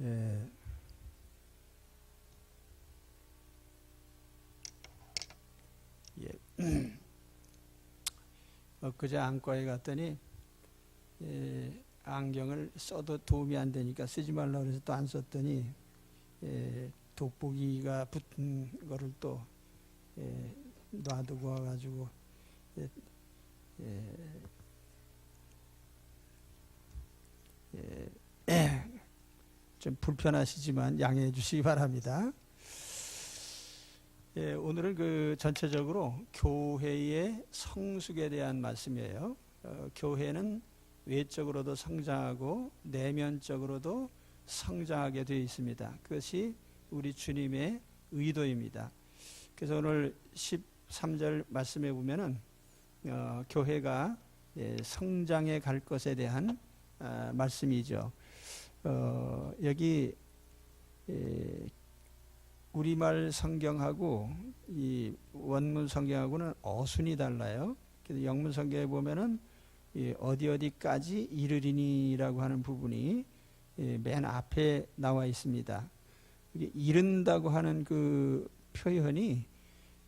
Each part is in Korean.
예, 예. 엊그제 안과에 갔더니 안경을 써도 도움이 안 되니까 쓰지 말라고 해서 또 안 썼더니 돋보기가 붙은 거를 또 놔두고 와가지고 좀 불편하시지만 양해해 주시기 바랍니다. 오늘은 그 전체적으로 교회의 성숙에 대한 말씀이에요. 교회는 외적으로도 성장하고 내면적으로도 성장하게 되어 있습니다. 그것이 우리 주님의 의도입니다. 그래서 오늘 13절 말씀에 보면은 교회가 성장해 갈 것에 대한 말씀이죠. 여기 우리말 성경하고 이 원문 성경하고는 어순이 달라요. 그래서 영문 성경에 보면은 어디까지 이르리니라고 하는 부분이 맨 앞에 나와 있습니다. 이른다고 하는 그 표현이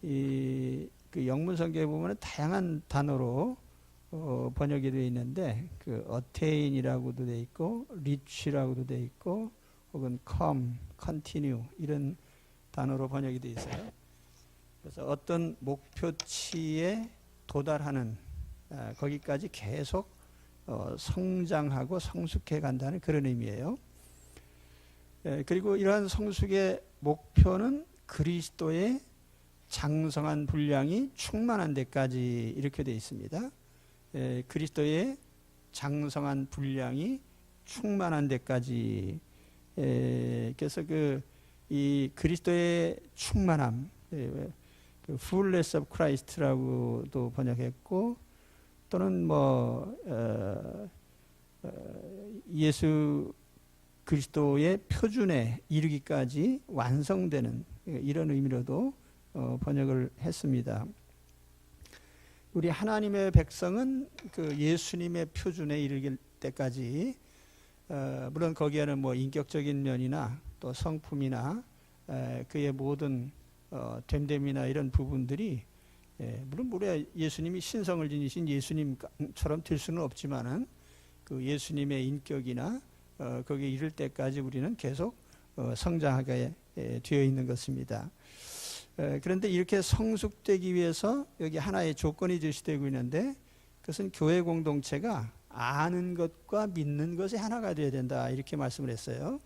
그 영문 성경에 보면은 다양한 단어로 번역이 되어 있는데 그 attain이라고도 되어 있고 reach라고도 되어 있고 혹은 come, continue 이런 단어로 번역이 되어 있어요. 그래서 어떤 목표치에 도달하는 거기까지 계속 성장하고 성숙해 간다는 그런 의미예요. 그리고 이러한 성숙의 목표는 그리스도의 장성한 분량이 충만한 데까지 이렇게 되어 있습니다. 그리스도의 장성한 분량이 충만한 데까지. 그래서 이 그리스도의 충만함, 그 fullness of Christ라고도 번역했고, 또는 예수 그리스도의 표준에 이르기까지 완성되는 이런 의미로도 번역을 했습니다. 우리 하나님의 백성은 그 예수님의 표준에 이르길 때까지 물론 거기에는 인격적인 면이나 또 성품이나 그의 모든 됨됨이나 이런 부분들이 물론 우리가 예수님이 신성을 지니신 예수님처럼 될 수는 없지만은 그 예수님의 인격이나 거기에 이를 때까지 우리는 계속 성장하게 되어 있는 것입니다. 그런데 이렇게 성숙되기 위해서 여기 하나의 조건이 제시되고 있는데 그것은 교회 공동체가 아는 것과 믿는 것이 하나가 되어야 된다 이렇게 말씀을 했어요.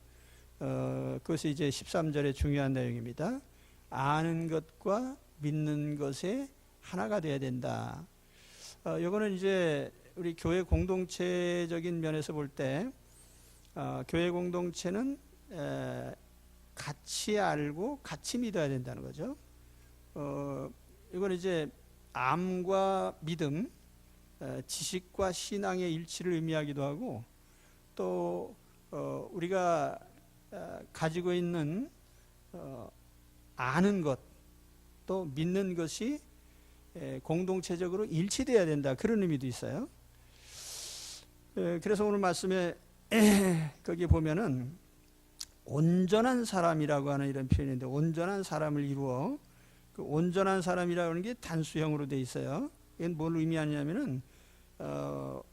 그것이 이제 13절의 중요한 내용입니다. 아는 것과 믿는 것에 하나가 되어야 된다. 이거는 이제 우리 교회 공동체적인 면에서 볼 때 교회 공동체는 같이 알고 같이 믿어야 된다는 거죠. 이건 이제 암과 믿음, 지식과 신앙의 일치를 의미하기도 하고 또 우리가 가지고 있는 아는 것 또 믿는 것이 공동체적으로 일치되어야 된다 그런 의미도 있어요. 그래서 오늘 말씀에 거기 보면은 온전한 사람이라고 하는 이런 표현인데 온전한 사람을 이루어 그 온전한 사람이라고 하는 게 단수형으로 되어 있어요. 이건 뭘 의미하냐면은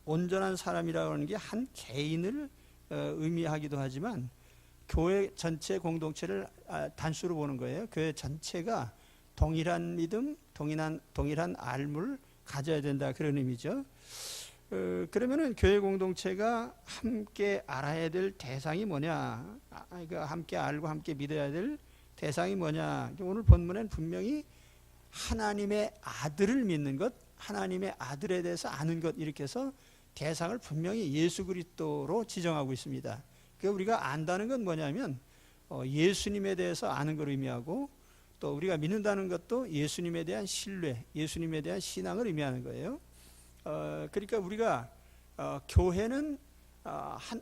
온전한 사람이라고 하는 게 한 개인을 의미하기도 하지만 교회 전체 공동체를 단수로 보는 거예요. 교회 전체가 동일한 믿음, 동일한 알물 가져야 된다 그런 의미죠. 그러면은 교회 공동체가 함께 알아야 될 대상이 뭐냐? 함께 알고 함께 믿어야 될 대상이 뭐냐? 오늘 본문엔 분명히 하나님의 아들을 믿는 것, 하나님의 아들에 대해서 아는 것 이렇게 해서 대상을 분명히 예수 그리스도로 지정하고 있습니다. 그러니까 우리가 안다는 건 뭐냐면 예수님에 대해서 아는 걸 의미하고 또 우리가 믿는다는 것도 예수님에 대한 신뢰, 예수님에 대한 신앙을 의미하는 거예요. 그러니까 우리가 교회는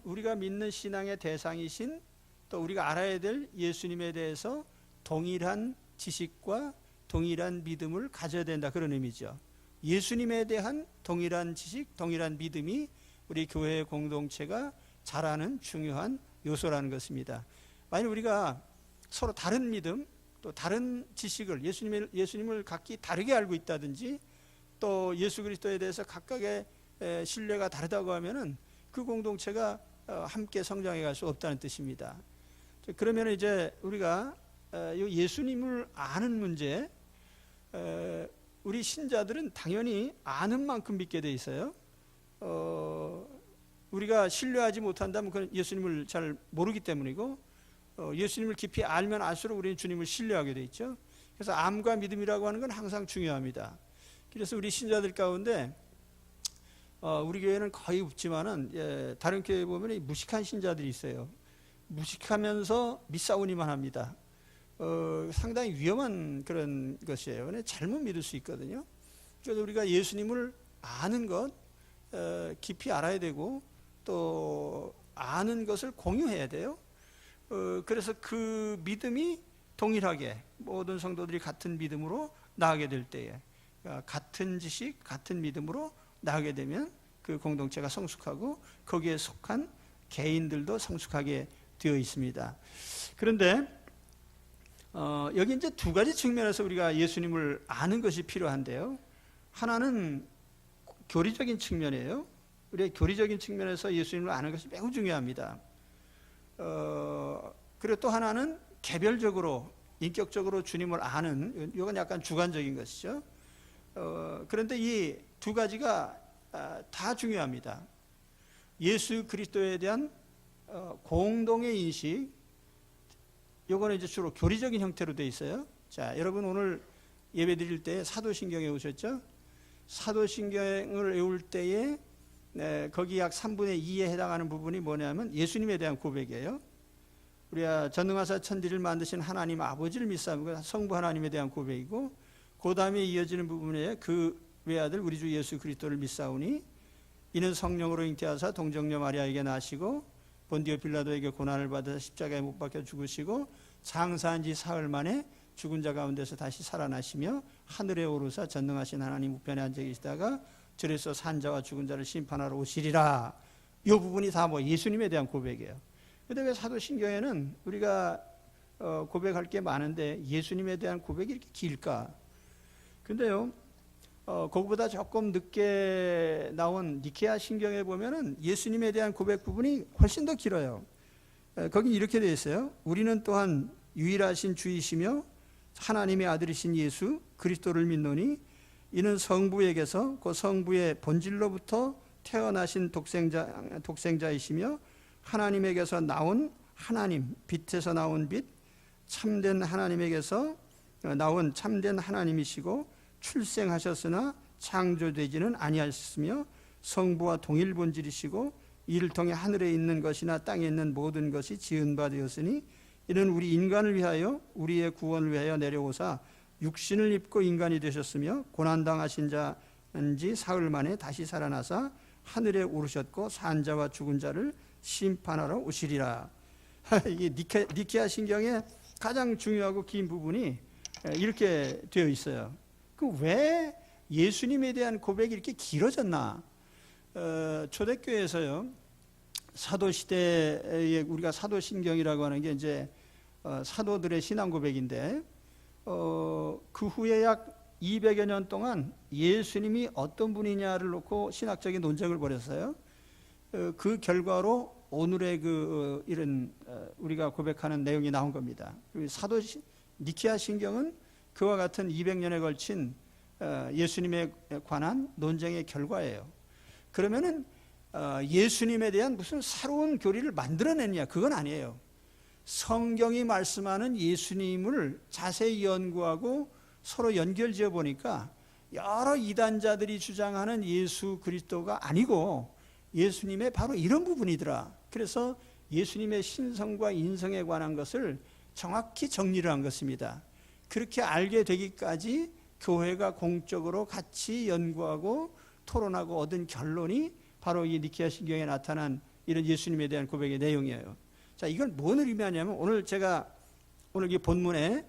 우리가 믿는 신앙의 대상이신 또 우리가 알아야 될 예수님에 대해서 동일한 지식과 동일한 믿음을 가져야 된다 그런 의미죠. 예수님에 대한 동일한 지식, 동일한 믿음이 우리 교회 공동체가 자라는 중요한 요소라는 것입니다. 만약 우리가 서로 다른 믿음, 또 다른 지식을 예수님을 각기 다르게 알고 있다든지, 또 예수 그리스도에 대해서 각각의 신뢰가 다르다고 하면은 그 공동체가 함께 성장해 갈 수 없다는 뜻입니다. 그러면 이제 우리가 예수님을 아는 문제, 우리 신자들은 당연히 아는 만큼 믿게 돼 있어요. 우리가 신뢰하지 못한다면 그건 예수님을 잘 모르기 때문이고, 예수님을 깊이 알면 알수록 우리는 주님을 신뢰하게 돼 있죠. 그래서 암과 믿음이라고 하는 건 항상 중요합니다. 그래서 우리 신자들 가운데 우리 교회는 거의 없지만은 다른 교회에 보면 무식한 신자들이 있어요. 무식하면서 믿사오니만 합니다. 상당히 위험한 그런 것이에요. 잘못 믿을 수 있거든요. 그래서 우리가 예수님을 아는 것, 깊이 알아야 되고, 또 아는 것을 공유해야 돼요. 그래서 그 믿음이 동일하게 모든 성도들이 같은 믿음으로 나아가게 될 때에, 같은 지식, 같은 믿음으로 나아가게 되면 그 공동체가 성숙하고 거기에 속한 개인들도 성숙하게 되어 있습니다. 그런데 여기 이제 두 가지 측면에서 우리가 예수님을 아는 것이 필요한데요. 하나는 교리적인 측면이에요. 우리의 교리적인 측면에서 예수님을 아는 것이 매우 중요합니다. 그리고 또 하나는 개별적으로, 인격적으로 주님을 아는, 이건 약간 주관적인 것이죠. 그런데 이 두 가지가 다 중요합니다. 예수 그리스도에 대한 공동의 인식, 요거는 이제 주로 교리적인 형태로 되어 있어요. 자, 여러분 오늘 예배 드릴 때 사도신경 외우셨죠? 사도신경을 외울 때에 거기 약 3분의 2에 해당하는 부분이 뭐냐면 예수님에 대한 고백이에요. 우리가 전능하사 천지를 만드신 하나님 아버지를 믿사오고 성부 하나님에 대한 고백이고, 그 다음에 이어지는 부분에 그 외아들 우리 주 예수 그리스도를 믿사오니 이는 성령으로 잉태하사 동정녀 마리아에게 나시고 본디오 빌라도에게 고난을 받아 십자가에 못 박혀 죽으시고 장사한 지 사흘 만에 죽은 자 가운데서 다시 살아나시며 하늘에 오르사 전능하신 하나님 우편에 앉아 계시다가 저래서 산 자와 죽은 자를 심판하러 오시리라. 이 부분이 다 예수님에 대한 고백이에요. 그런데 왜 사도신경에는 우리가 고백할 게 많은데 예수님에 대한 고백이 이렇게 길까? 근데요, 그거보다 조금 늦게 나온 니케아 신경에 보면은 예수님에 대한 고백 부분이 훨씬 더 길어요. 거기 이렇게 되어 있어요. 우리는 또한 유일하신 주이시며 하나님의 아들이신 예수 그리스도를 믿노니 이는 성부에게서 그 성부의 본질로부터 태어나신 독생자이시며 하나님에게서 나온 하나님, 빛에서 나온 빛, 참된 하나님에게서 나온 참된 하나님이시고 출생하셨으나 창조되지는 아니하셨으며 성부와 동일 본질이시고 이를 통해 하늘에 있는 것이나 땅에 있는 모든 것이 지은 바 되었으니 이는 우리 인간을 위하여 우리의 구원을 위하여 내려오사 육신을 입고 인간이 되셨으며 고난당하신 자인지 사흘 만에 다시 살아나사 하늘에 오르셨고 산 자와 죽은 자를 심판하러 오시리라. 이게 니케아 신경의 가장 중요하고 긴 부분이 이렇게 되어 있어요. 그 왜 예수님에 대한 고백이 이렇게 길어졌나? 초대교회에서요, 사도시대에 우리가 사도신경이라고 하는 게 이제 사도들의 신앙 고백인데, 그 후에 약 200여 년 동안 예수님이 어떤 분이냐를 놓고 신학적인 논쟁을 벌였어요. 그 결과로 오늘의 이런 우리가 고백하는 내용이 나온 겁니다. 니케아 신경은 그와 같은 200년에 걸친 예수님에 관한 논쟁의 결과예요. 그러면은 예수님에 대한 무슨 새로운 교리를 만들어냈냐? 그건 아니에요. 성경이 말씀하는 예수님을 자세히 연구하고 서로 연결지어 보니까 여러 이단자들이 주장하는 예수 그리스도가 아니고 예수님의 바로 이런 부분이더라. 그래서 예수님의 신성과 인성에 관한 것을 정확히 정리를 한 것입니다. 그렇게 알게 되기까지 교회가 공적으로 같이 연구하고 토론하고 얻은 결론이 바로 이 니케아 신경에 나타난 이런 예수님에 대한 고백의 내용이에요. 자, 이건 뭔 의미하냐면 오늘 이 본문에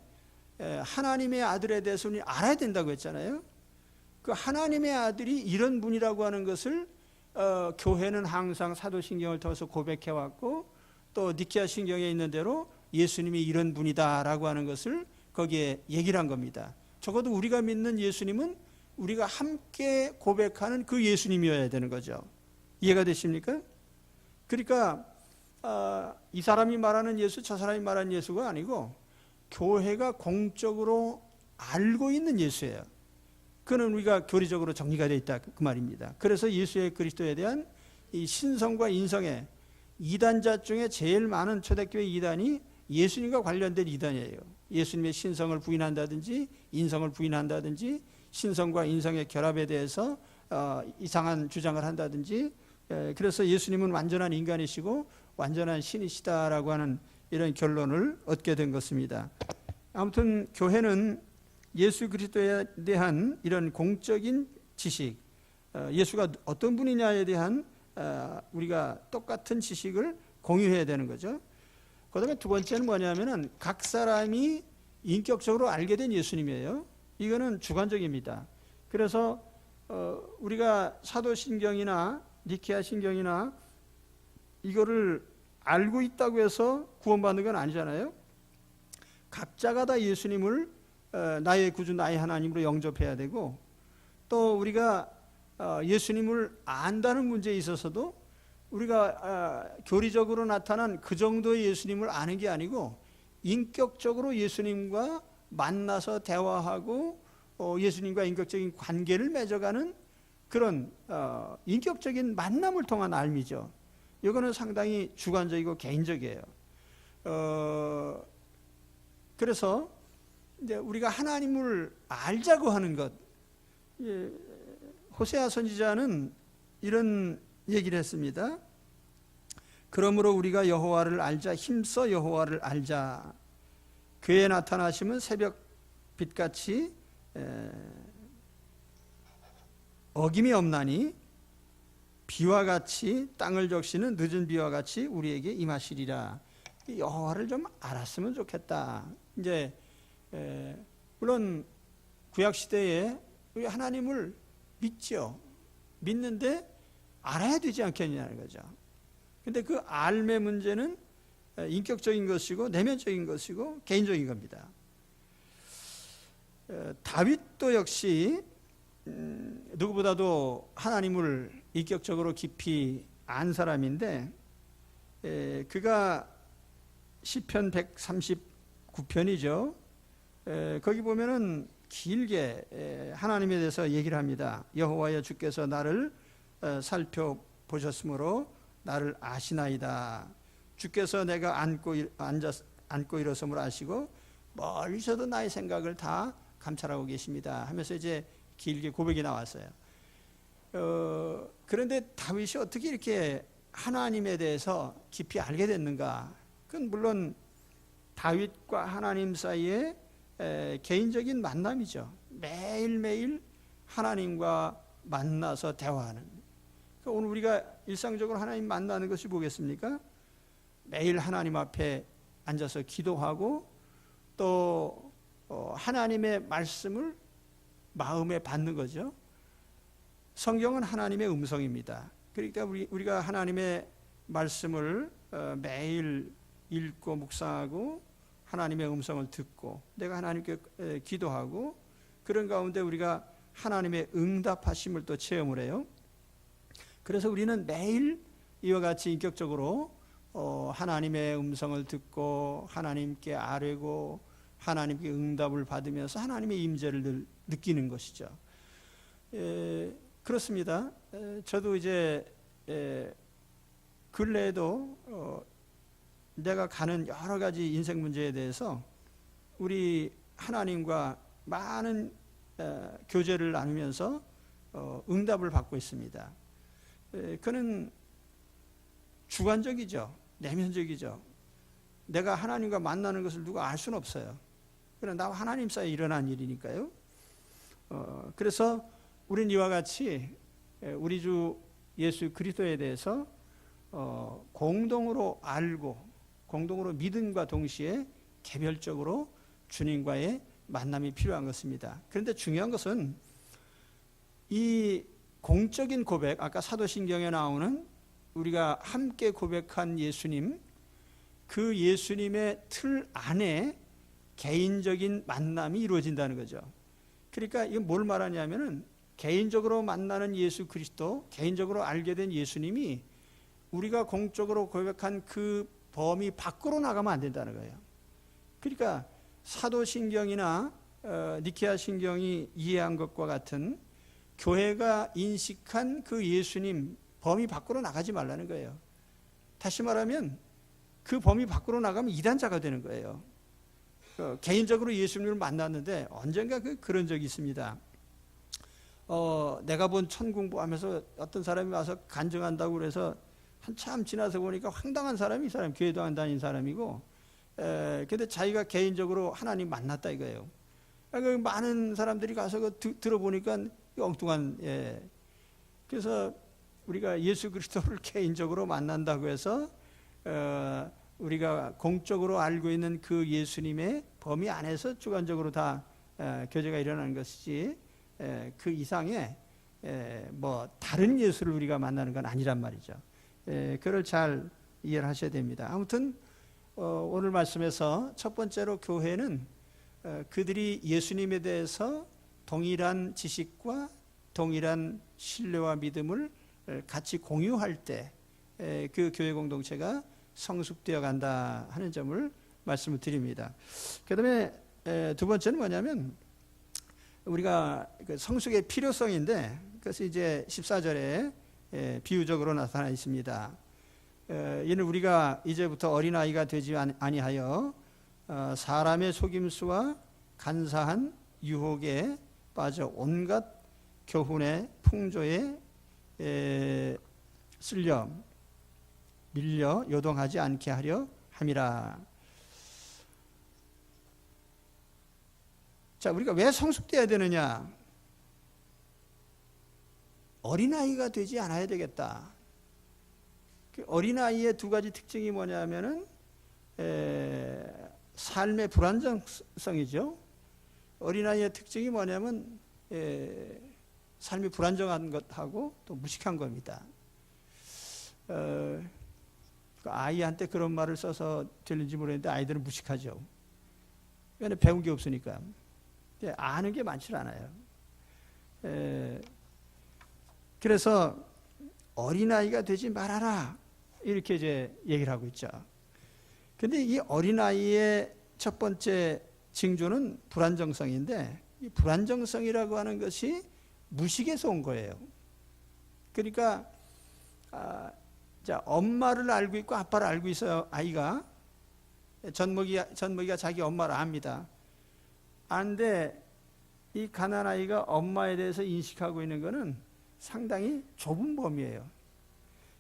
하나님의 아들에 대해서 우리 알아야 된다고 했잖아요. 그 하나님의 아들이 이런 분이라고 하는 것을 교회는 항상 사도신경을 통해서 고백해왔고, 또 니케아 신경에 있는 대로 예수님이 이런 분이다라고 하는 것을 거기에 얘기를 한 겁니다. 적어도 우리가 믿는 예수님은 우리가 함께 고백하는 그 예수님이어야 되는 거죠. 이해가 되십니까? 그러니까 이 사람이 말하는 예수, 저 사람이 말하는 예수가 아니고 교회가 공적으로 알고 있는 예수예요. 그는 우리가 교리적으로 정리가 되어 있다 그 말입니다. 그래서 예수의 그리스도에 대한 이 신성과 인성의 이단자 중에 제일 많은 초대교회 이단이 예수님과 관련된 이단이에요. 예수님의 신성을 부인한다든지 인성을 부인한다든지 신성과 인성의 결합에 대해서 이상한 주장을 한다든지, 그래서 예수님은 완전한 인간이시고 완전한 신이시다라고 하는 이런 결론을 얻게 된 것입니다. 아무튼 교회는 예수 그리스도에 대한 이런 공적인 지식, 예수가 어떤 분이냐에 대한 우리가 똑같은 지식을 공유해야 되는 거죠. 그다음에 두 번째는 뭐냐면은 각 사람이 인격적으로 알게 된 예수님이에요. 이거는 주관적입니다. 그래서 우리가 사도신경이나 니케아 신경이나 이거를 알고 있다고 해서 구원받는 건 아니잖아요. 각자가 다 예수님을 나의 구주, 나의 하나님으로 영접해야 되고, 또 우리가 예수님을 안다는 문제에 있어서도 우리가 교리적으로 나타난 그 정도의 예수님을 아는 게 아니고 인격적으로 예수님과 만나서 대화하고 예수님과 인격적인 관계를 맺어가는 그런 인격적인 만남을 통한 알미죠. 이거는 상당히 주관적이고 개인적이에요. 그래서 이제 우리가 하나님을 알자고 하는 것, 호세아 선지자는 이런 얘기를 했습니다. 그러므로 우리가 여호와를 알자, 힘써 여호와를 알자. 그의 나타나심은 새벽 빛같이 어김이 없나니 비와 같이 땅을 적시는 늦은 비와 같이 우리에게 임하시리라. 여호와를 좀 알았으면 좋겠다. 이제 물론 구약 시대에 우리 하나님을 믿죠. 믿는데 알아야 되지 않겠냐는 거죠. 근데 그 알의 문제는 인격적인 것이고 내면적인 것이고 개인적인 겁니다. 다윗도 역시 누구보다도 하나님을 인격적으로 깊이 안 사람인데, 그가 시편 139편이죠. 거기 보면은 길게 하나님에 대해서 얘기를 합니다. 여호와여 주께서 나를 살펴보셨으므로 나를 아시나이다. 주께서 내가 앉고 일어섬을 아시고 멀리서도 나의 생각을 다 감찰하고 계십니다 하면서 이제 길게 고백이 나왔어요. 그런데 다윗이 어떻게 이렇게 하나님에 대해서 깊이 알게 됐는가? 그건 물론 다윗과 하나님 사이에 개인적인 만남이죠. 매일매일 하나님과 만나서 대화하는. 그러니까 오늘 우리가 일상적으로 하나님 만나는 것이 뭐겠습니까? 매일 하나님 앞에 앉아서 기도하고 또 하나님의 말씀을 마음에 받는 거죠. 성경은 하나님의 음성입니다. 그러니까 우리가 하나님의 말씀을 매일 읽고 묵상하고 하나님의 음성을 듣고 내가 하나님께 기도하고 그런 가운데 우리가 하나님의 응답하심을 또 체험을 해요. 그래서 우리는 매일 이와 같이 인격적으로 하나님의 음성을 듣고 하나님께 아뢰고 하나님께 응답을 받으면서 하나님의 임재를 느끼는 것이죠. 그렇습니다. 저도 이제 근래에도 내가 가는 여러 가지 인생 문제에 대해서 우리 하나님과 많은 교제를 나누면서 응답을 받고 있습니다. 그는 주관적이죠. 내면적이죠. 내가 하나님과 만나는 것을 누가 알 수는 없어요. 그러나 나와 하나님 사이에 일어난 일이니까요. 그래서 우린 이와 같이 우리 주 예수 그리스도에 대해서 공동으로 알고 공동으로 믿음과 동시에 개별적으로 주님과의 만남이 필요한 것입니다. 그런데 중요한 것은 이 공적인 고백, 아까 사도신경에 나오는 우리가 함께 고백한 예수님, 그 예수님의 틀 안에 개인적인 만남이 이루어진다는 거죠. 그러니까 이건 뭘 말하냐면은 개인적으로 만나는 예수 그리스도, 개인적으로 알게 된 예수님이 우리가 공적으로 고백한 그 범위 밖으로 나가면 안 된다는 거예요. 그러니까 사도신경이나 니케아 신경이 이해한 것과 같은 교회가 인식한 그 예수님 범위 밖으로 나가지 말라는 거예요. 다시 말하면 그 범위 밖으로 나가면 이단자가 되는 거예요. 개인적으로 예수님을 만났는데 언젠가 그런 적이 있습니다. 내가 본 천공부하면서 어떤 사람이 와서 간증한다고 그래서 한참 지나서 보니까 황당한 사람이, 이 사람 교회도 안 다닌 사람이고, 근데 자기가 개인적으로 하나님 만났다 이거예요. 많은 사람들이 가서 들어보니까 엉뚱한, 그래서 우리가 예수 그리스도를 개인적으로 만난다고 해서 우리가 공적으로 알고 있는 그 예수님의 범위 안에서 주관적으로 다 교제가 일어나는 것이지, 그 이상의 뭐 다른 예수를 우리가 만나는 건 아니란 말이죠. 그걸 잘 이해를 하셔야 됩니다. 아무튼 오늘 말씀에서 첫 번째로 교회는 그들이 예수님에 대해서 동일한 지식과 동일한 신뢰와 믿음을 같이 공유할 때 그 교회 공동체가 성숙되어 간다 하는 점을 말씀을 드립니다. 그 다음에 두 번째는 뭐냐면 우리가 성숙의 필요성인데, 그것이 이제 14절에 비유적으로 나타나 있습니다. 이는 우리가 이제부터 어린아이가 되지 아니하여 사람의 속임수와 간사한 유혹에 빠져 온갖 교훈의 풍조에 쓸려 밀려 요동하지 않게 하려 함이라. 자, 우리가 왜 성숙돼야 되느냐? 어린아이가 되지 않아야 되겠다. 어린아이의 두 가지 특징이 뭐냐면은 삶의 불안정성이죠. 어린아이의 특징이 뭐냐면 삶이 불안정한 것하고 또 무식한 겁니다. 아이한테 그런 말을 써서 들린지 모르겠는데 아이들은 무식하죠. 왜냐하면 배운 게 없으니까. 아는 게 많지 않아요. 그래서 어린아이가 되지 말아라 이렇게 이제 얘기를 하고 있죠. 근데 이 어린아이의 첫 번째 징조는 불안정성인데, 이 불안정성이라고 하는 것이 무식에서 온 거예요. 그러니까 자, 엄마를 알고 있고 아빠를 알고 있어요. 아이가 젖먹이가 자기 엄마를 압니다. 아는데 이 가난아이가 엄마에 대해서 인식하고 있는 것은 상당히 좁은 범위예요.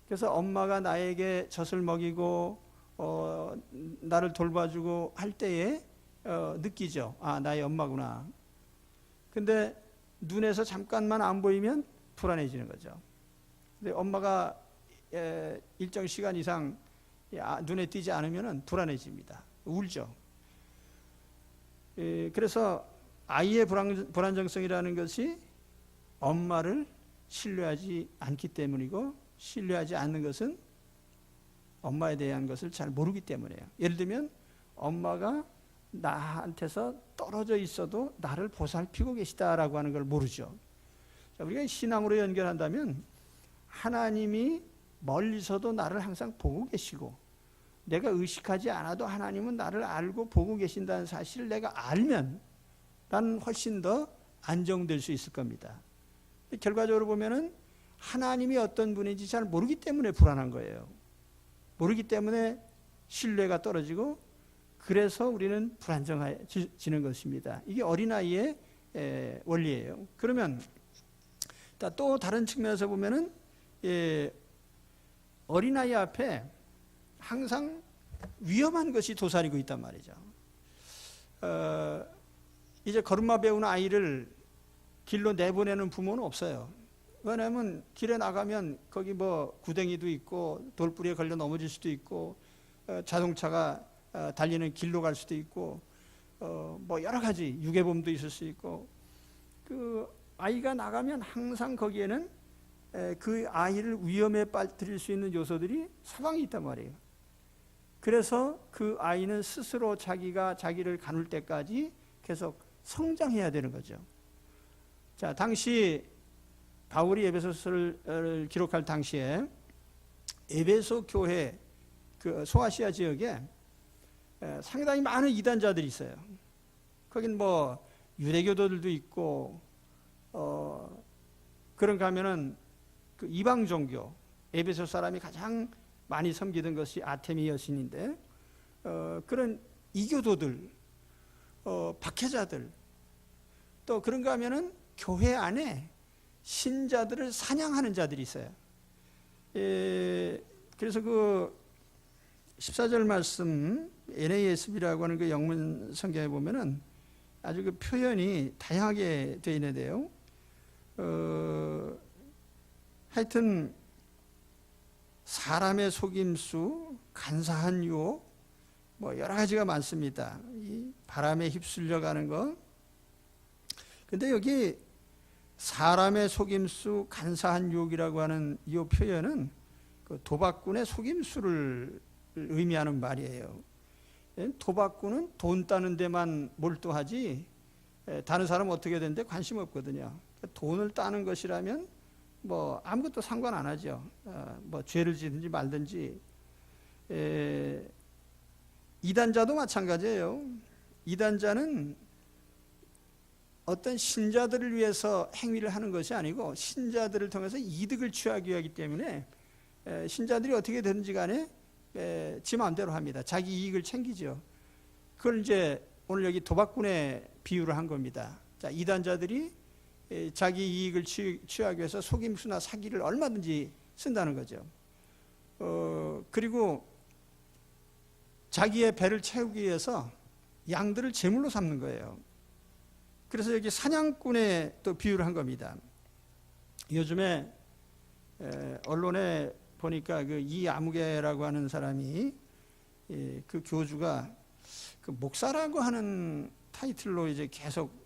그래서 엄마가 나에게 젖을 먹이고 나를 돌봐주고 할 때에 느끼죠. 아, 나의 엄마구나. 근데 눈에서 잠깐만 안 보이면 불안해지는 거죠. 근데 엄마가 일정 시간 이상 눈에 띄지 않으면 불안해집니다. 울죠. 그래서 아이의 불안정성이라는 것이 엄마를 신뢰하지 않기 때문이고, 신뢰하지 않는 것은 엄마에 대한 것을 잘 모르기 때문이에요. 예를 들면 엄마가 나한테서 떨어져 있어도 나를 보살피고 계시다라고 하는 걸 모르죠. 자, 우리가 신앙으로 연결한다면 하나님이 멀리서도 나를 항상 보고 계시고, 내가 의식하지 않아도 하나님은 나를 알고 보고 계신다는 사실을 내가 알면 나는 훨씬 더 안정될 수 있을 겁니다. 결과적으로 보면은 하나님이 어떤 분인지 잘 모르기 때문에 불안한 거예요. 모르기 때문에 신뢰가 떨어지고, 그래서 우리는 불안정해지는 것입니다. 이게 어린아이의 원리예요. 그러면 또 다른 측면에서 보면은 어린아이 앞에 항상 위험한 것이 도사리고 있단 말이죠. 이제 걸음마 배우는 아이를 길로 내보내는 부모는 없어요. 왜냐하면 길에 나가면 거기 뭐 구덩이도 있고 돌부리에 걸려 넘어질 수도 있고 자동차가 달리는 길로 갈 수도 있고 뭐 여러 가지 유괴범도 있을 수 있고, 그 아이가 나가면 항상 거기에는 그 아이를 위험에 빠뜨릴 수 있는 요소들이 사방에 있단 말이에요. 그래서 그 아이는 스스로 자기가 자기를 가눌 때까지 계속 성장해야 되는 거죠. 자, 당시 바울이 에베소서를 기록할 당시에 에베소 교회 그 소아시아 지역에 상당히 많은 이단자들이 있어요. 거긴 뭐 유대교도들도 있고 그런가 하면은 그 이방 종교, 에베소 사람이 가장 많이 섬기던 것이 아테미 여신인데 그런 이교도들, 박해자들, 또 그런가 하면은 교회 안에 신자들을 사냥하는 자들이 있어요. 그래서 그 14절 말씀 NASB라고 하는 그 영문 성경에 보면은 아주 그 표현이 다양하게 되어 있는데요. 하여튼 사람의 속임수, 간사한 유혹, 뭐 여러 가지가 많습니다. 이 바람에 휩쓸려 가는 거. 근데 여기 사람의 속임수, 간사한 유혹이라고 하는 이 표현은 그 도박꾼의 속임수를 의미하는 말이에요. 도박꾼은 돈 따는 데만 몰두하지 다른 사람은 어떻게 되는데 관심 없거든요. 돈을 따는 것이라면 뭐 아무것도 상관 안 하죠. 뭐 죄를 지든지 말든지. 이단자도 마찬가지예요. 이단자는 어떤 신자들을 위해서 행위를 하는 것이 아니고 신자들을 통해서 이득을 취하기 위하기 때문에 신자들이 어떻게 되든지 간에 지 마음대로 합니다. 자기 이익을 챙기죠. 그걸 이제 오늘 여기 도박꾼의 비유를 한 겁니다. 자, 이단자들이 자기 이익을 취하기 위해서 속임수나 사기를 얼마든지 쓴다는 거죠. 그리고 자기의 배를 채우기 위해서 양들을 제물로 삼는 거예요. 그래서 여기 사냥꾼의 또 비유를 한 겁니다. 요즘에 언론에 보니까 그 이아무개라고 하는 사람이 그 교주가 그 목사라고 하는 타이틀로 이제 계속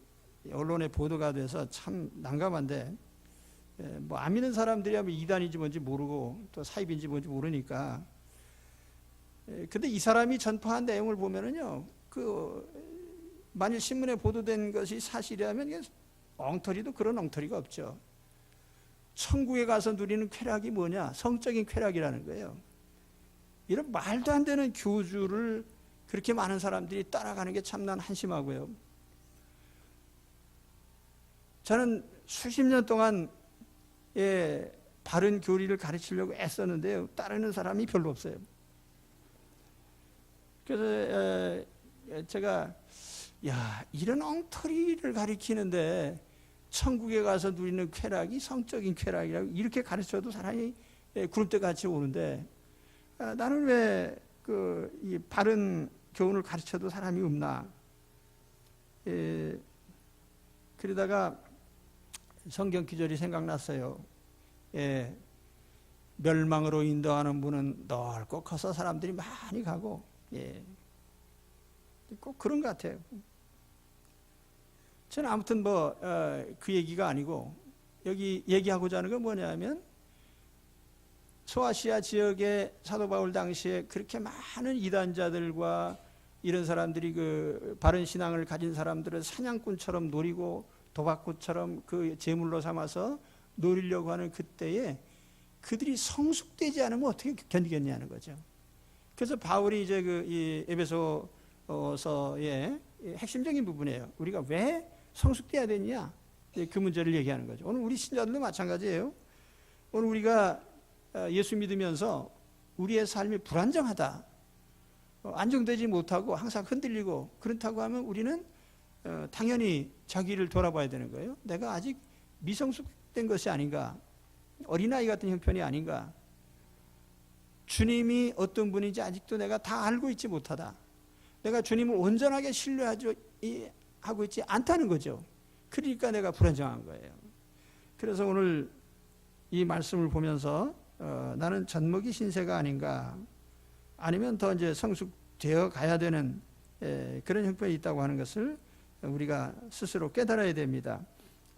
언론에 보도가 돼서 참 난감한데, 뭐 안 믿는 사람들이야 뭐 이단인지 뭔지 모르고 또 사입인지 뭔지 모르니까. 근데 이 사람이 전파한 내용을 보면은요, 그 만일 신문에 보도된 것이 사실이라면 이게 엉터리도 그런 엉터리가 없죠. 천국에 가서 누리는 쾌락이 뭐냐? 성적인 쾌락이라는 거예요. 이런 말도 안 되는 교주를 그렇게 많은 사람들이 따라가는 게 참 난 한심하고요. 저는 수십 년 동안 바른 교리를 가르치려고 애썼는데요, 따르는 사람이 별로 없어요. 그래서 제가 이런 엉터리를 가르치는데 천국에 가서 누리는 쾌락이 성적인 쾌락이라고 이렇게 가르쳐도 사람이 구름대같이 오는데 나는 왜 이 바른 교훈을 가르쳐도 사람이 없나. 그러다가 성경 기절이 생각났어요. 멸망으로 인도하는 문은 넓고 커서 사람들이 많이 가고, 꼭 그런 것 같아요. 저는 아무튼 그 얘기가 아니고 여기 얘기하고자 하는 건 뭐냐면, 소아시아 지역의 사도 바울 당시에 그렇게 많은 이단자들과 이런 사람들이 그 바른 신앙을 가진 사람들을 사냥꾼처럼 노리고 도박꾼처럼 그 제물로 삼아서 노리려고 하는 그때에 그들이 성숙되지 않으면 어떻게 견디겠냐는 거죠. 그래서 바울이 이제 이 에베소서의 핵심적인 부분이에요. 우리가 왜 성숙돼야 되느냐, 그 문제를 얘기하는 거죠. 오늘 우리 신자들도 마찬가지예요. 오늘 우리가 예수 믿으면서 우리의 삶이 불안정하다, 안정되지 못하고 항상 흔들리고 그렇다고 하면 우리는 당연히 자기를 돌아봐야 되는 거예요. 내가 아직 미성숙된 것이 아닌가, 어린아이 같은 형편이 아닌가, 주님이 어떤 분인지 아직도 내가 다 알고 있지 못하다, 내가 주님을 온전하게 신뢰하고 있지 않다는 거죠. 그러니까 내가 불안정한 거예요. 그래서 오늘 이 말씀을 보면서 나는 젖먹이 신세가 아닌가, 아니면 더 이제 성숙되어 가야 되는 그런 형편이 있다고 하는 것을 우리가 스스로 깨달아야 됩니다.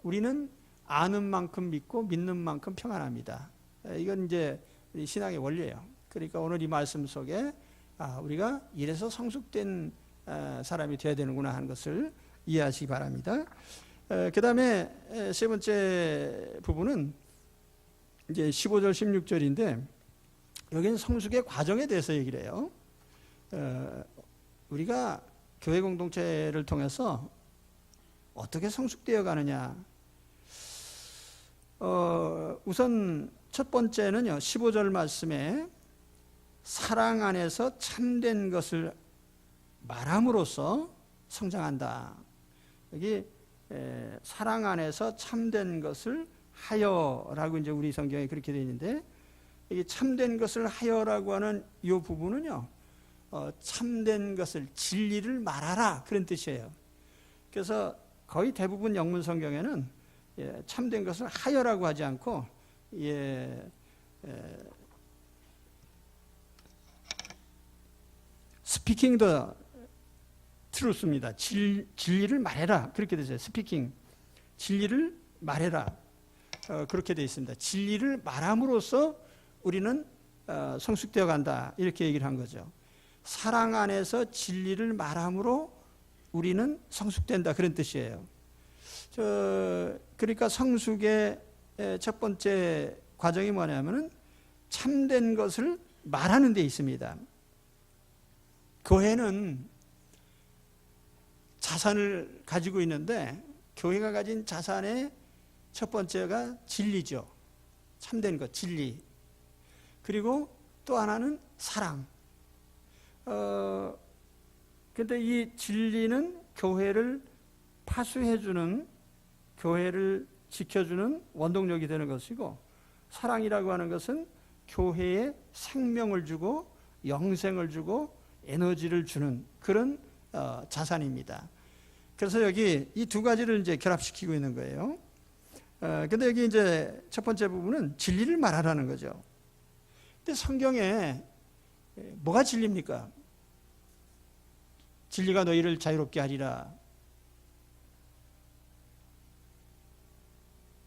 우리는 아는 만큼 믿고 믿는 만큼 평안합니다. 이건 이제 우리 신앙의 원리예요. 그러니까 오늘 이 말씀 속에 우리가 이래서 성숙된 사람이 되어야 되는구나 하는 것을 이해하시기 바랍니다. 그 다음에 세 번째 부분은 이제 15절 16절인데 여기는 성숙의 과정에 대해서 얘기를 해요. 우리가 교회 공동체를 통해서 어떻게 성숙되어 가느냐. 우선 첫 번째는요, 15절 말씀에 사랑 안에서 참된 것을 말함으로써 성장한다. 여기 사랑 안에서 참된 것을 하여라고 이제 우리 성경에 그렇게 되어 있는데, 이 참된 것을 하여라고 하는 이 부분은요, 참된 것을, 진리를 말하라, 그런 뜻이에요. 그래서 거의 대부분 영문 성경에는 참된 것을 하여라고 하지 않고 speaking the truth입니다. 진리를 말해라, 그렇게 되죠. speaking, 진리를 말해라, 그렇게 되어 있습니다. 진리를 말함으로써 우리는 성숙되어 간다, 이렇게 얘기를 한 거죠. 사랑 안에서 진리를 말함으로 우리는 성숙된다, 그런 뜻이에요. 그러니까 성숙의 첫 번째 과정이 뭐냐면은 참된 것을 말하는 데 있습니다. 교회는 자산을 가지고 있는데, 교회가 가진 자산의 첫 번째가 진리죠. 참된 것, 진리. 그리고 또 하나는 사랑. 근데 이 진리는 교회를 파수해주는, 교회를 지켜주는 원동력이 되는 것이고, 사랑이라고 하는 것은 교회에 생명을 주고 영생을 주고 에너지를 주는 그런 자산입니다. 그래서 여기 이 두 가지를 이제 결합시키고 있는 거예요. 근데 여기 이제 첫 번째 부분은 진리를 말하라는 거죠. 근데 성경에 뭐가 진리입니까? 진리가 너희를 자유롭게 하리라.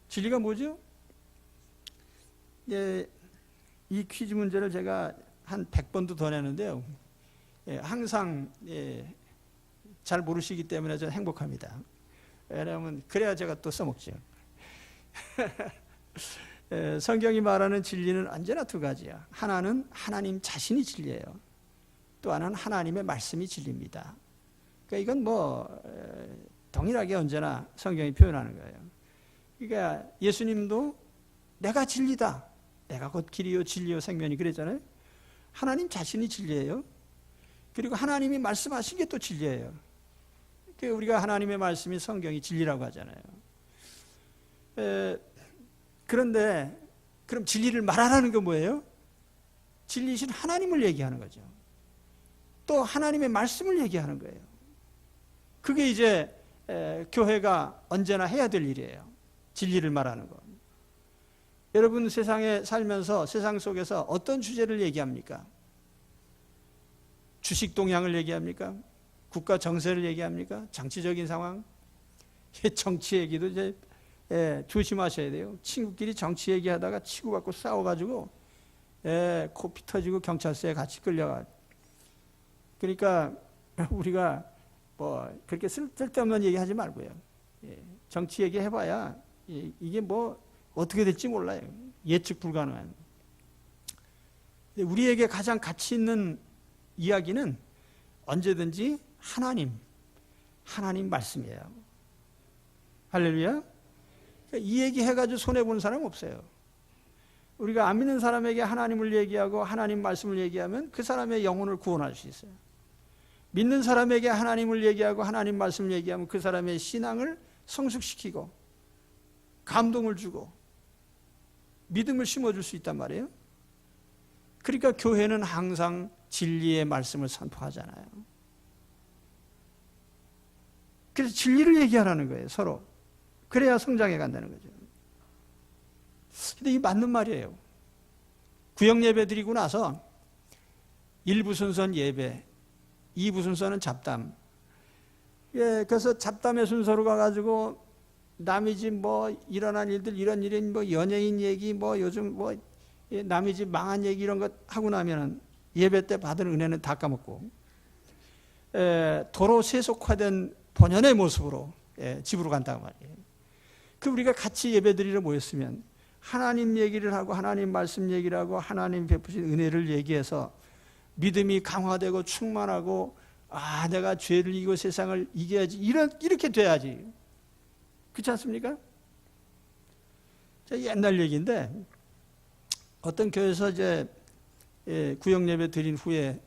진리가 뭐죠? 이 퀴즈 문제를 제가 한 100번도 더 내는데요. 항상 잘 모르시기 때문에 저는 행복합니다. 왜냐하면 그래야 제가 또 써먹죠. 성경이 말하는 진리는 언제나 두 가지야. 하나는 하나님 자신이 진리예요. 또 하나는 하나님의 말씀이 진리입니다. 그러니까 이건 뭐 동일하게 언제나 성경이 표현하는 거예요. 그러니까 예수님도 내가 진리다, 내가 곧 길이요 진리요 생명이 그랬잖아요. 하나님 자신이 진리예요. 그리고 하나님이 말씀하신 게 또 진리예요. 그러니까 우리가 하나님의 말씀이 성경이 진리라고 하잖아요. 그런데 그럼 진리를 말하라는 건 뭐예요? 진리신 하나님을 얘기하는 거죠. 또 하나님의 말씀을 얘기하는 거예요. 그게 이제 교회가 언제나 해야 될 일이에요. 진리를 말하는 것. 여러분 세상에 살면서 세상 속에서 어떤 주제를 얘기합니까? 주식 동향을 얘기합니까? 국가 정세를 얘기합니까? 정치적인 상황? 정치 얘기도 이제 조심하셔야 돼요. 친구끼리 정치 얘기하다가 치고받고 싸워가지고 코 피 터지고 경찰서에 같이 끌려가. 그러니까 우리가 뭐 그렇게 쓸데없는 얘기하지 말고요. 정치 얘기해봐야 이게 뭐 어떻게 될지 몰라요. 예측 불가능한. 우리에게 가장 가치 있는 이야기는 언제든지 하나님 말씀이에요. 할렐루야. 이 얘기 해가지고 손해보는 사람 없어요. 우리가 안 믿는 사람에게 하나님을 얘기하고 하나님 말씀을 얘기하면 그 사람의 영혼을 구원할 수 있어요. 믿는 사람에게 하나님을 얘기하고 하나님 말씀을 얘기하면 그 사람의 신앙을 성숙시키고 감동을 주고 믿음을 심어줄 수 있단 말이에요. 그러니까 교회는 항상 진리의 말씀을 선포하잖아요. 그래서 진리를 얘기하라는 거예요, 서로. 그래야 성장해 간다는 거죠. 근데 이게 맞는 말이에요. 구역 예배 드리고 나서 1부 순서는 예배, 2부 순서는 잡담. 그래서 잡담의 순서로 가가지고 남의 집 뭐 일어난 일들, 이런 일인 뭐 연예인 얘기, 뭐 요즘 뭐 남의 집 망한 얘기 이런 것 하고 나면은 예배 때 받은 은혜는 다 까먹고 도로 세속화된 본연의 모습으로 집으로 간다고 말이에요. 그 우리가 같이 예배드리러 모였으면 하나님 얘기를 하고 하나님 말씀 얘기를 하고 하나님 베푸신 은혜를 얘기해서 믿음이 강화되고 충만하고 내가 죄를 이기고 세상을 이겨야지 이렇게 돼야지. 그렇지 않습니까? 옛날 얘기인데 어떤 교회에서 이제 구역 예배 드린 후에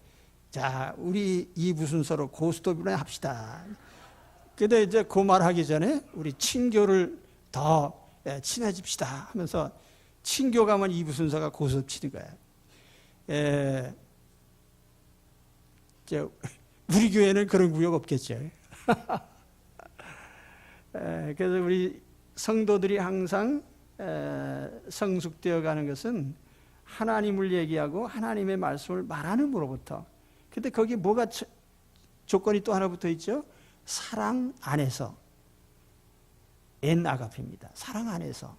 자 우리 이 무슨 서로 고스톱이나 합시다. 근데 이제 그 말하기 전에 우리 친교를 더 친해집시다 하면서 친교 가면 이 무슨서가 고스톱 치는 거야. 우리 교회는 그런 구역 없겠죠. 그래서 우리 성도들이 항상 성숙되어 가는 것은 하나님을 얘기하고 하나님의 말씀을 말하는으로부터. 근데 거기 뭐가 조건이 또 하나 붙어 있죠? 사랑 안에서. 엔 아가페입니다. 사랑 안에서.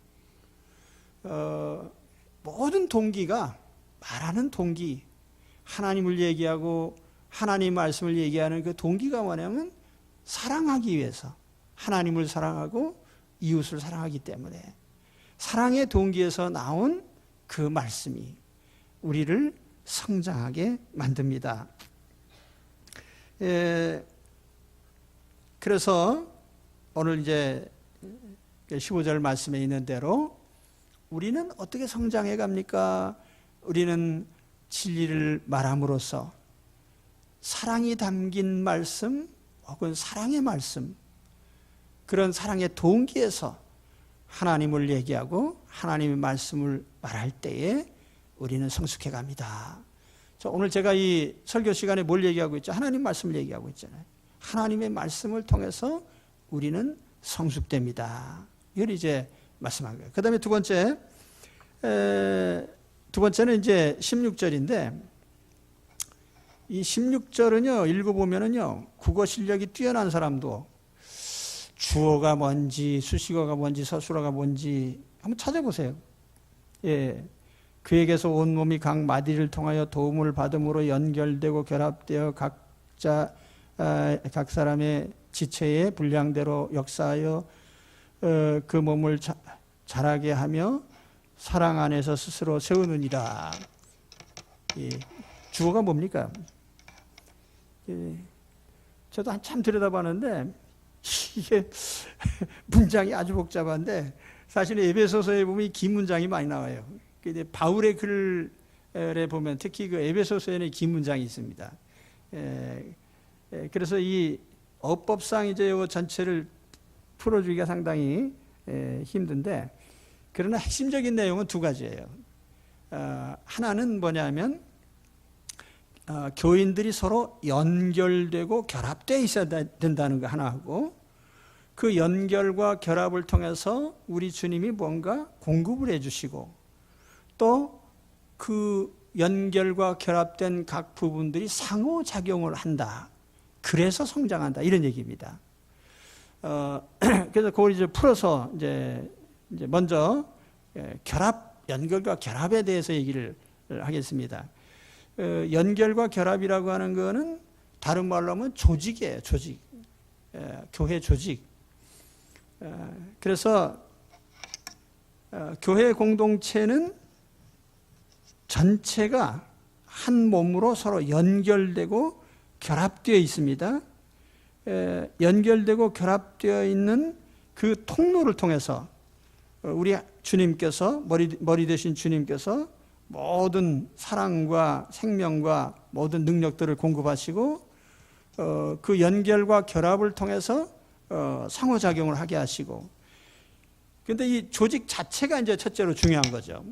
모든 동기가 말하는 동기, 하나님을 얘기하고 하나님 말씀을 얘기하는 그 동기가 뭐냐면 사랑하기 위해서 하나님을 사랑하고 이웃을 사랑하기 때문에 사랑의 동기에서 나온 그 말씀이 우리를 성장하게 만듭니다. 그래서 오늘 이제 15절 말씀에 있는 대로 우리는 어떻게 성장해 갑니까? 우리는 진리를 말함으로써 사랑이 담긴 말씀 혹은 사랑의 말씀, 그런 사랑의 동기에서 하나님을 얘기하고 하나님의 말씀을 말할 때에 우리는 성숙해 갑니다. 오늘 제가 이 설교 시간에 뭘 얘기하고 있죠? 하나님 말씀을 얘기하고 있잖아요. 하나님의 말씀을 통해서 우리는 성숙됩니다. 이걸 이제 말씀한 거예요. 그 다음에 두 번째는 이제 16절인데, 이 16절은요, 읽어보면은요, 국어 실력이 뛰어난 사람도 주어가 뭔지, 수식어가 뭔지, 서술어가 뭔지 한번 찾아보세요. 그에게서 온몸이 각 마디를 통하여 도움을 받음으로 연결되고 결합되어 각 사람의 지체의 분량대로 역사하여 그 몸을 자라게 하며 사랑 안에서 스스로 세우느니라. 주어가 뭡니까? 저도 한참 들여다봤는데 이게 문장이 아주 복잡한데 사실 에베소서에 보면 긴 문장이 많이 나와요. 바울의 글에 보면 특히 그 에베소서에는 긴 문장이 있습니다. 그래서 이 어법상 이제 이 전체를 풀어주기가 상당히 힘든데, 그러나 핵심적인 내용은 두 가지예요. 하나는 뭐냐면 교인들이 서로 연결되고 결합되어 있어야 된다는 거 하나하고, 그 연결과 결합을 통해서 우리 주님이 뭔가 공급을 해주시고 또 그 연결과 결합된 각 부분들이 상호작용을 한다. 그래서 성장한다. 이런 얘기입니다. 그래서 그걸 이제 풀어서 이제 먼저 연결과 결합에 대해서 얘기를 하겠습니다. 연결과 결합이라고 하는 거는 다른 말로 하면 조직이에요. 조직. 교회 조직. 그래서 교회 공동체는 전체가 한 몸으로 서로 연결되고 결합되어 있습니다. 연결되고 결합되어 있는 그 통로를 통해서 우리 주님께서 머리 되신 주님께서 모든 사랑과 생명과 모든 능력들을 공급하시고 그 연결과 결합을 통해서 상호작용을 하게 하시고, 그런데 이 조직 자체가 이제 첫째로 중요한 거죠.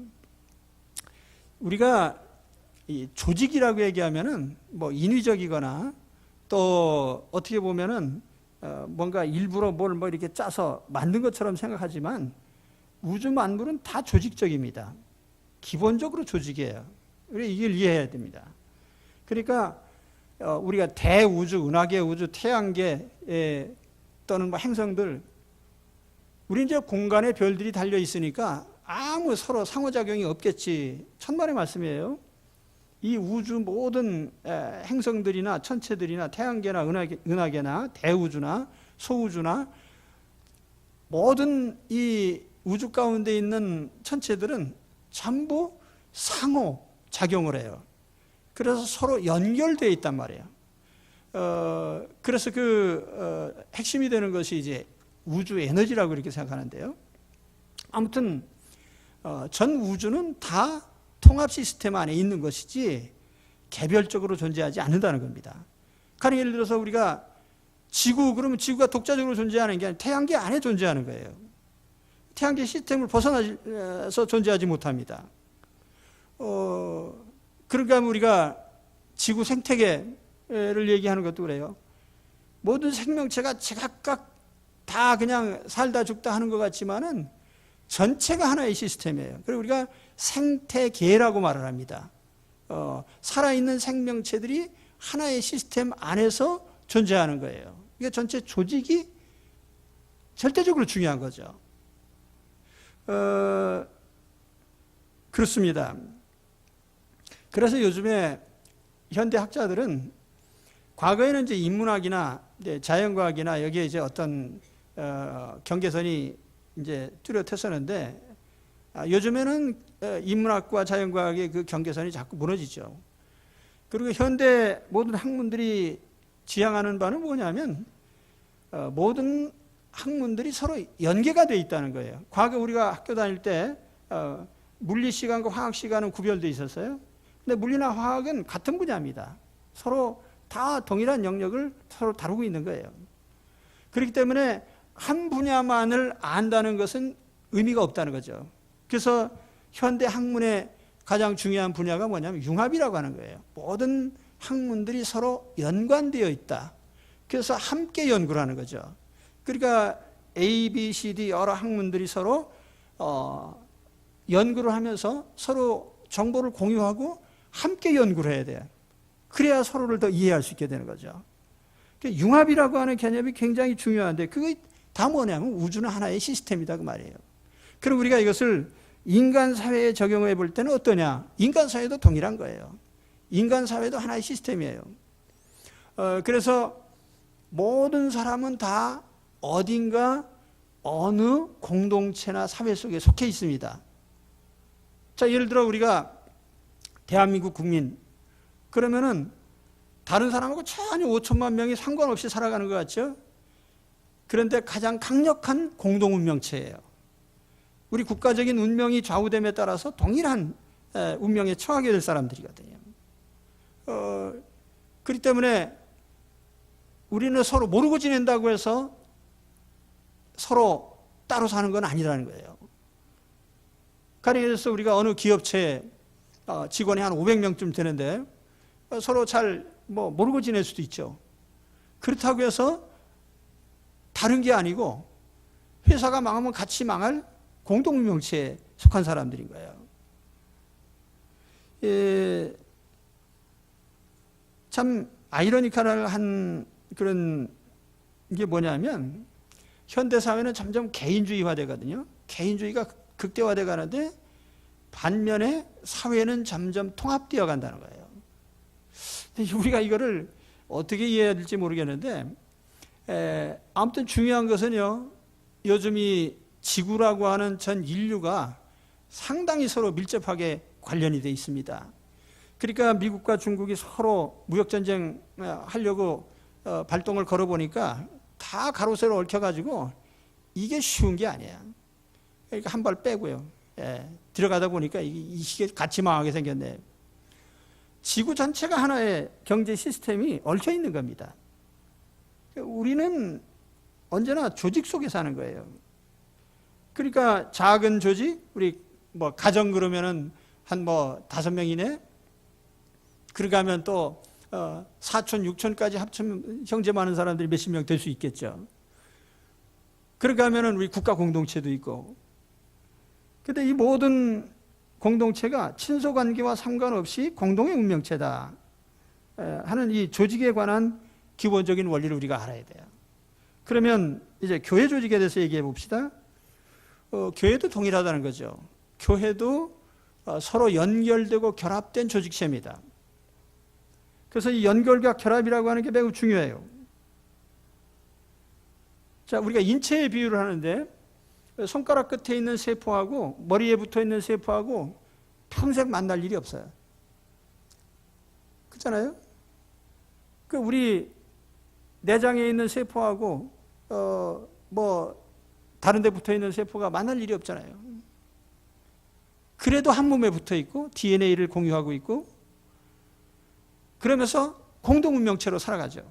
우리가 이 조직이라고 얘기하면은 뭐 인위적이거나 또 어떻게 보면은 뭔가 일부러 뭘 뭐 이렇게 짜서 만든 것처럼 생각하지만 우주 만물은 다 조직적입니다. 기본적으로 조직이에요. 우리 이걸 이해해야 됩니다. 그러니까 우리가 대우주, 은하계 우주, 태양계 또는 뭐 행성들, 우리 이제 공간에 별들이 달려 있으니까 아무 서로 상호작용이 없겠지. 천만의 말씀이에요. 이 우주 모든 행성들이나 천체들이나 태양계나 은하계나 대우주나 소우주나 모든 이 우주 가운데 있는 천체들은 전부 상호 작용을 해요. 그래서 서로 연결되어 있단 말이에요. 그래서 핵심이 되는 것이 이제 우주 에너지라고 이렇게 생각하는데요. 아무튼 전 우주는 다 통합 시스템 안에 있는 것이지 개별적으로 존재하지 않는다는 겁니다. 가령 예를 들어서 우리가 지구, 그러면 지구가 독자적으로 존재하는 게 아니라 태양계 안에 존재하는 거예요. 태양계 시스템을 벗어나서 존재하지 못합니다. 그러니까 우리가 지구 생태계를 얘기하는 것도 그래요. 모든 생명체가 제각각 다 그냥 살다 죽다 하는 것 같지만은 전체가 하나의 시스템이에요. 그리고 우리가 생태계라고 말을 합니다. 살아있는 생명체들이 하나의 시스템 안에서 존재하는 거예요. 이게 전체 조직이 절대적으로 중요한 거죠. 그렇습니다. 그래서 요즘에 현대 학자들은 과거에는 이제 인문학이나 이제 자연과학이나 여기에 이제 어떤 경계선이 이제 뚜렷했었는데 요즘에는 인문학과 자연과학의 그 경계선이 자꾸 무너지죠. 그리고 현대 모든 학문들이 지향하는 바는 뭐냐면 모든 학문들이 서로 연계가 되어 있다는 거예요. 과거 우리가 학교 다닐 때 물리 시간과 화학 시간은 구별되어 있었어요. 근데 물리나 화학은 같은 분야입니다. 서로 다 동일한 영역을 서로 다루고 있는 거예요. 그렇기 때문에 한 분야만을 안다는 것은 의미가 없다는 거죠. 그래서 현대 학문의 가장 중요한 분야가 뭐냐면 융합이라고 하는 거예요. 모든 학문들이 서로 연관되어 있다. 그래서 함께 연구를 하는 거죠. 그러니까 A, B, C, D 여러 학문들이 서로 연구를 하면서 서로 정보를 공유하고 함께 연구를 해야 돼요. 그래야 서로를 더 이해할 수 있게 되는 거죠. 융합이라고 하는 개념이 굉장히 중요한데 그게 다 뭐냐면 우주는 하나의 시스템이다 그 말이에요. 그럼 우리가 이것을 인간 사회에 적용해 볼 때는 어떠냐? 인간 사회도 동일한 거예요. 인간 사회도 하나의 시스템이에요. 그래서 모든 사람은 다 어딘가 어느 공동체나 사회 속에 속해 있습니다. 자, 예를 들어 우리가 대한민국 국민 그러면은 다른 사람하고 전혀 5천만 명이 상관없이 살아가는 것 같죠? 그런데 가장 강력한 공동 운명체예요. 우리 국가적인 운명이 좌우됨에 따라서 동일한 운명에 처하게 될 사람들이거든요. 그렇기 때문에 우리는 서로 모르고 지낸다고 해서 서로 따로 사는 건 아니라는 거예요. 가령 예를 들어서 우리가 어느 기업체에 직원이 한 500명쯤 되는데 서로 잘 모르고 지낼 수도 있죠. 그렇다고 해서 다른 게 아니고 회사가 망하면 같이 망할 공동명체에 속한 사람들인 거예요. 참 아이러니컬한 그런 게 뭐냐면 현대사회는 점점 개인주의화 되거든요. 개인주의가 극대화돼 가는데 반면에 사회는 점점 통합되어 간다는 거예요. 근데 우리가 이거를 어떻게 이해해야 될지 모르겠는데 아무튼 중요한 것은요. 요즘 이 지구라고 하는 전 인류가 상당히 서로 밀접하게 관련이 되어 있습니다. 그러니까 미국과 중국이 서로 무역전쟁 하려고 발동을 걸어보니까 다 가로세로 얽혀가지고 이게 쉬운 게 아니야. 그러니까 한 발 빼고요. 들어가다 보니까 이게 같이 망하게 생겼네. 지구 전체가 하나의 경제 시스템이 얽혀 있는 겁니다. 우리는 언제나 조직 속에 사는 거예요. 그러니까 작은 조직, 우리 가정 그러면은 한 5명이네. 그러가면 또 사촌, 육촌까지 합치면 형제 많은 사람들이 몇십 명 될 수 있겠죠. 그러가면은 우리 국가 공동체도 있고. 근데 이 모든 공동체가 친소 관계와 상관없이 공동의 운명체다 하는 이 조직에 관한 기본적인 원리를 우리가 알아야 돼요. 그러면 이제 교회 조직에 대해서 얘기해 봅시다. 교회도 동일하다는 거죠. 교회도 서로 연결되고 결합된 조직체입니다. 그래서 이 연결과 결합이라고 하는 게 매우 중요해요. 자, 우리가 인체의 비유를 하는데 손가락 끝에 있는 세포하고 머리에 붙어 있는 세포하고 평생 만날 일이 없어요. 그렇잖아요? 그 우리 내장에 있는 세포하고 다른 데 붙어 있는 세포가 만날 일이 없잖아요. 그래도 한 몸에 붙어 있고 DNA를 공유하고 있고 그러면서 공동 운명체로 살아가죠.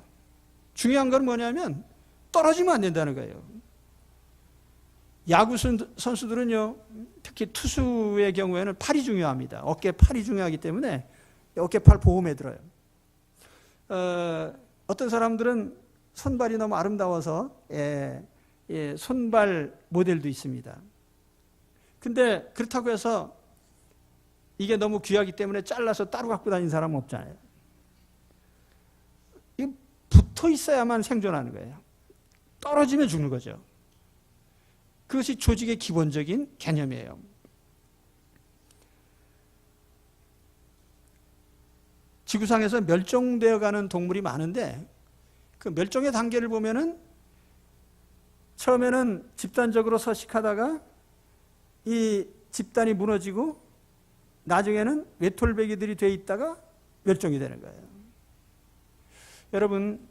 중요한 건 뭐냐면 떨어지면 안 된다는 거예요. 야구 선수들은요, 특히 투수의 경우에는 팔이 중요합니다. 어깨 팔이 중요하기 때문에 어깨 팔 보호매 들어요. 어떤 사람들은 손발이 너무 아름다워서 손발 모델도 있습니다. 근데 그렇다고 해서 이게 너무 귀하기 때문에 잘라서 따로 갖고 다니는 사람은 없잖아요. 이 붙어 있어야만 생존하는 거예요. 떨어지면 죽는 거죠. 그것이 조직의 기본적인 개념이에요. 지구상에서 멸종되어 가는 동물이 많은데 그 멸종의 단계를 보면은 처음에는 집단적으로 서식하다가 이 집단이 무너지고 나중에는 외톨배기들이 돼 있다가 멸종이 되는 거예요. 여러분,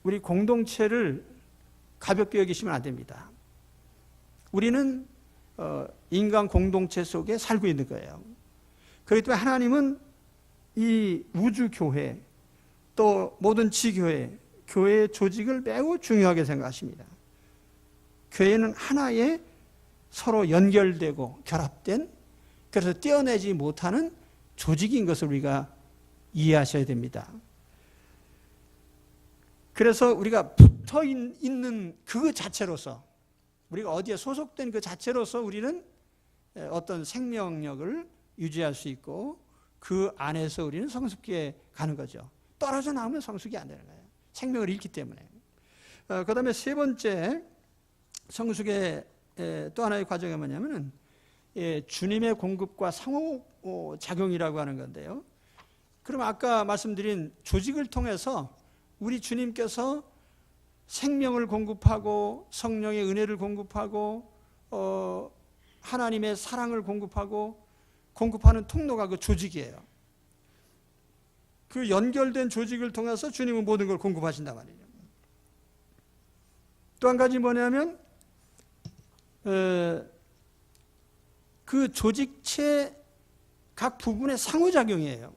우리 공동체를 가볍게 여기시면 안 됩니다. 우리는 인간 공동체 속에 살고 있는 거예요. 그렇기 때문에 하나님은 이 우주교회 또 모든 지교회, 교회의 조직을 매우 중요하게 생각하십니다. 교회는 하나의 서로 연결되고 결합된, 그래서 떼어내지 못하는 조직인 것을 우리가 이해하셔야 됩니다. 그래서 우리가 붙어 있는 그 자체로서, 우리가 어디에 소속된 그 자체로서 우리는 어떤 생명력을 유지할 수 있고 그 안에서 우리는 성숙기에 가는 거죠. 떨어져 나오면 성숙이 안 되는 거예요. 생명을 잃기 때문에. 그 다음에 세 번째 성숙의 또 하나의 과정이 뭐냐면은 주님의 공급과 상호작용이라고 하는 건데요. 그럼 아까 말씀드린 조직을 통해서 우리 주님께서 생명을 공급하고 성령의 은혜를 공급하고 하나님의 사랑을 공급하는 통로가 그 조직이에요. 그 연결된 조직을 통해서 주님은 모든 걸 공급하신단 말이에요. 또 한 가지 뭐냐면 그 조직체 각 부분의 상호작용이에요.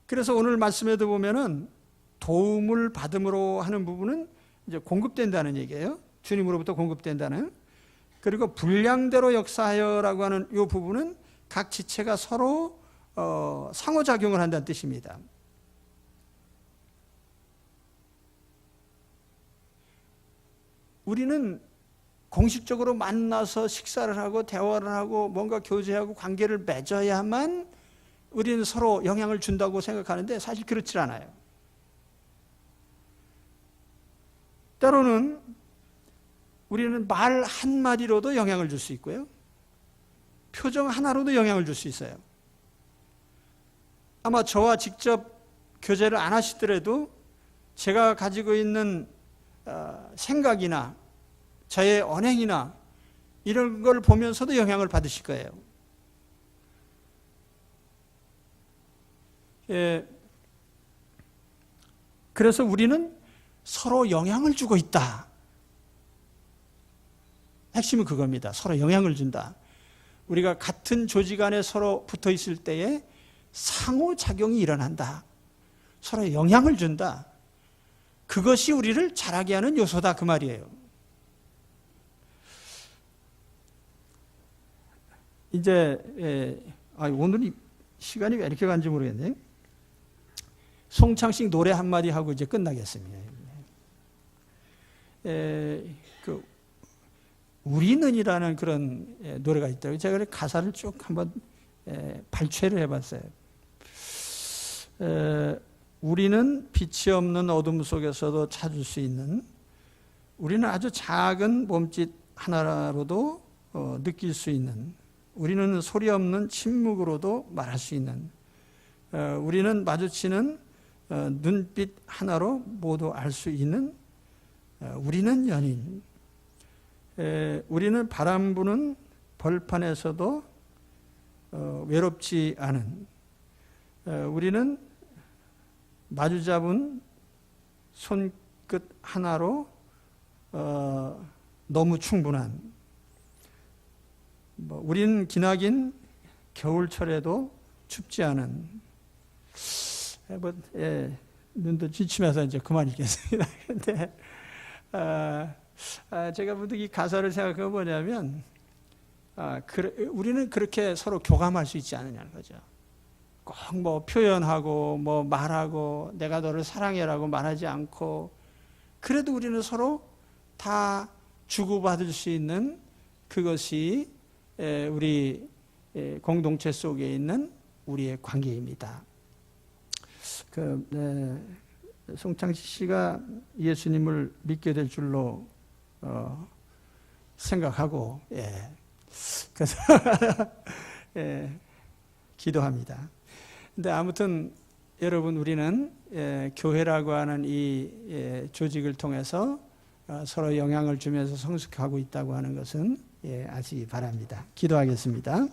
그래서 오늘 말씀에도 보면은 도움을 받음으로 하는 부분은 이제 공급된다는 얘기예요. 주님으로부터 공급된다는. 그리고 분량대로 역사하여라고 하는 이 부분은 각 지체가 서로 상호작용을 한다는 뜻입니다. 우리는 공식적으로 만나서 식사를 하고 대화를 하고 뭔가 교제하고 관계를 맺어야만 우리는 서로 영향을 준다고 생각하는데 사실 그렇지 않아요. 때로는 우리는 말 한마디로도 영향을 줄 수 있고요. 표정 하나로도 영향을 줄 수 있어요. 아마 저와 직접 교제를 안 하시더라도 제가 가지고 있는 생각이나 저의 언행이나 이런 걸 보면서도 영향을 받으실 거예요. 그래서 우리는 서로 영향을 주고 있다. 핵심은 그겁니다. 서로 영향을 준다. 우리가 같은 조직 안에 서로 붙어 있을 때에 상호작용이 일어난다. 서로 영향을 준다. 그것이 우리를 자라게 하는 요소다. 그 말이에요. 이제 오늘 시간이 왜 이렇게 간지 모르겠네요. 송창식 노래 한마디 하고 이제 끝나겠습니다. 우리는이라는 그런 노래가 있더라고요. 제가 가사를 쭉 한번 발췌를 해봤어요. 우리는 빛이 없는 어둠 속에서도 찾을 수 있는, 우리는 아주 작은 몸짓 하나로도 느낄 수 있는, 우리는 소리 없는 침묵으로도 말할 수 있는, 우리는 마주치는 눈빛 하나로 모두 알 수 있는 우리는 연인. 우리는 바람 부는 벌판에서도 외롭지 않은, 우리는 마주 잡은 손끝 하나로 너무 충분한, 우리는 기나긴 겨울철에도 춥지 않은, 눈도 지치면서 이제 그만 읽겠습니다. 근데 제가 문득 이 가사를 생각해 보냐면, 우리는 그렇게 서로 교감할 수 있지 않느냐는 거죠. 꼭 뭐 표현하고 뭐 말하고 내가 너를 사랑해라고 말하지 않고, 그래도 우리는 서로 다 주고받을 수 있는 그것이 우리 공동체 속에 있는 우리의 관계입니다. 송창식 씨가 예수님을 믿게 될 줄로 생각하고, 그래서 기도합니다. 근데 아무튼 여러분, 우리는 교회라고 하는 이 조직을 통해서 서로 영향을 주면서 성숙하고 있다고 하는 것은 아시기 바랍니다. 기도하겠습니다.